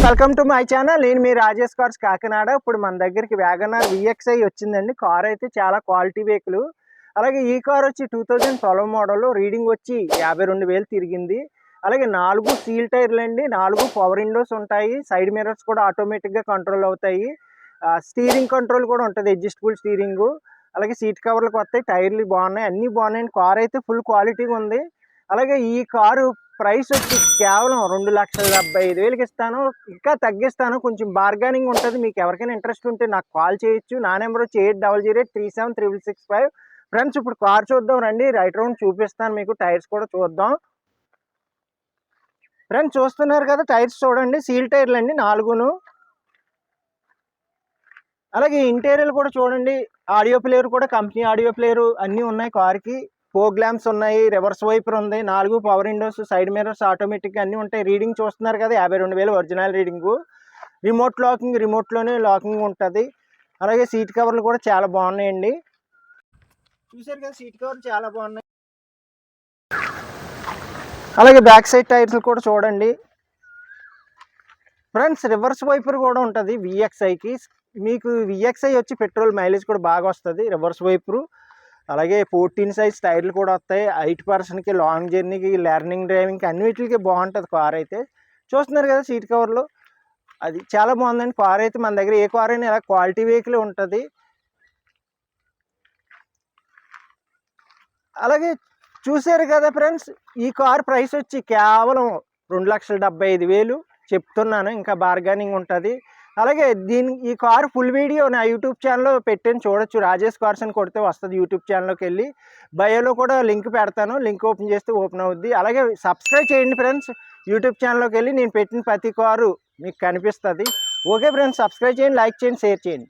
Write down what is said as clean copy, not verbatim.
Welcome to my channel. నేను మీ Rajesh cars Kakinada. ఇప్పుడు మన దగ్గరికి వ్యాగనార్ VXi వచ్చిందండి. కార్ అయితే చాలా క్వాలిటీ వెహికల్. అలాగే ఈ కార్ వచ్చి 2012 మోడల్, రీడింగ్ వచ్చి 52,000 తిరిగింది. అలాగే 4 సీల్ టైర్లు అండి, 4 పవర్ విండోస్ ఉంటాయి. సైడ్ మిర్రర్స్ కూడా ఆటోమేటిక్గా కంట్రోల్ అవుతాయి. స్టీరింగ్ కంట్రోల్ కూడా ఉంటుంది, అడ్జస్టబుల్ స్టీరింగ్. అలాగే సీట్ కవర్లకు వస్తాయి, టైర్లు బాగున్నాయి, అన్నీ బాగున్నాయండి. కార్ అయితే ఫుల్ క్వాలిటీగా ఉంది. అలాగే ఈ కారు ప్రైస్ వచ్చి కేవలం 2,75,000కి ఇస్తాను. ఇంకా తగ్గిస్తాను, కొంచెం బార్గెనింగ్ ఉంటుంది. మీకు ఎవరికైనా ఇంట్రెస్ట్ ఉంటే నాకు కాల్ చేయొచ్చు. నా నెంబర్ వచ్చి 8008376665. ఫ్రెండ్స్, ఇప్పుడు కార్ చూద్దాం రండి. రైట్ రౌండ్ చూపిస్తాను మీకు. టైర్స్ కూడా చూద్దాం. ఫ్రెండ్స్, చూస్తున్నారు కదా, టైర్స్ చూడండి. సీల్ టైర్లు అండి 4. అలాగే ఇంటీరియర్ కూడా చూడండి. ఆడియో ప్లేయర్ కూడా కంపెనీ ఆడియో ప్లేయర్ అన్నీ ఉన్నాయి కార్కి. ఫోగ్ ల్యాంప్స్ ఉన్నాయి, రివర్స్ వైపర్ ఉంది, 4 పవర్ విండోస్, సైడ్ మిర్రర్స్ ఆటోమేటిక్గా అన్నీ ఉంటాయి. రీడింగ్ చూస్తున్నారు కదా, 52,000 ఒరిజినల్ రీడింగు. రిమోట్ లాకింగ్, రిమోట్లోనే లాకింగ్ ఉంటుంది. అలాగే సీట్ కవర్లు కూడా చాలా బాగున్నాయండి. చూసారు కదా, సీట్ కవర్లు చాలా బాగున్నాయి. అలాగే బ్యాక్ సైడ్ టైర్స్ కూడా చూడండి. ఫ్రెండ్స్, రివర్స్ వైపర్ కూడా ఉంటుంది VXiకి. మీకు VXi వచ్చి పెట్రోల్ మైలేజ్ కూడా బాగా వస్తుంది, రివర్స్ వైపరు. అలాగే 14 సైజ్ టైర్లు కూడా వస్తాయి. 8 పర్సన్కి, లాంగ్ జర్నీకి, లెర్నింగ్ డ్రైవింగ్కి అన్నిటికి బాగుంటుంది కార్ అయితే. చూస్తున్నారు కదా సీట్ కవర్లు, అది చాలా బాగుందండి. కార్ అయితే మన దగ్గర ఏ కార్ అయినా ఇలా క్వాలిటీ వెహికల్ ఉంటుంది. అలాగే చూసారు కదా ఫ్రెండ్స్, ఈ కార్ ప్రైస్ వచ్చి కేవలం 2,75,000 చెప్తున్నాను. ఇంకా బార్గెనింగ్ ఉంటుంది. అలాగే ఈ కార్ ఫుల్ వీడియో నా యూట్యూబ్ ఛానల్లో పెట్టాను, చూడొచ్చు. రాజేష్ కార్స్ అని కొడితే వస్తుంది యూట్యూబ్ ఛానల్లోకి వెళ్ళి. బయోలో కూడా లింక్ పెడతాను, లింక్ ఓపెన్ చేస్తే ఓపెన్ అవుద్ది. అలాగే సబ్స్క్రైబ్ చేయండి ఫ్రెండ్స్. యూట్యూబ్ ఛానల్లోకి వెళ్ళి నేను పెట్టిన ప్రతి కారు మీకు కనిపిస్తుంది. ఓకే ఫ్రెండ్స్, సబ్స్క్రైబ్ చేయండి, లైక్ చేయండి, షేర్ చేయండి.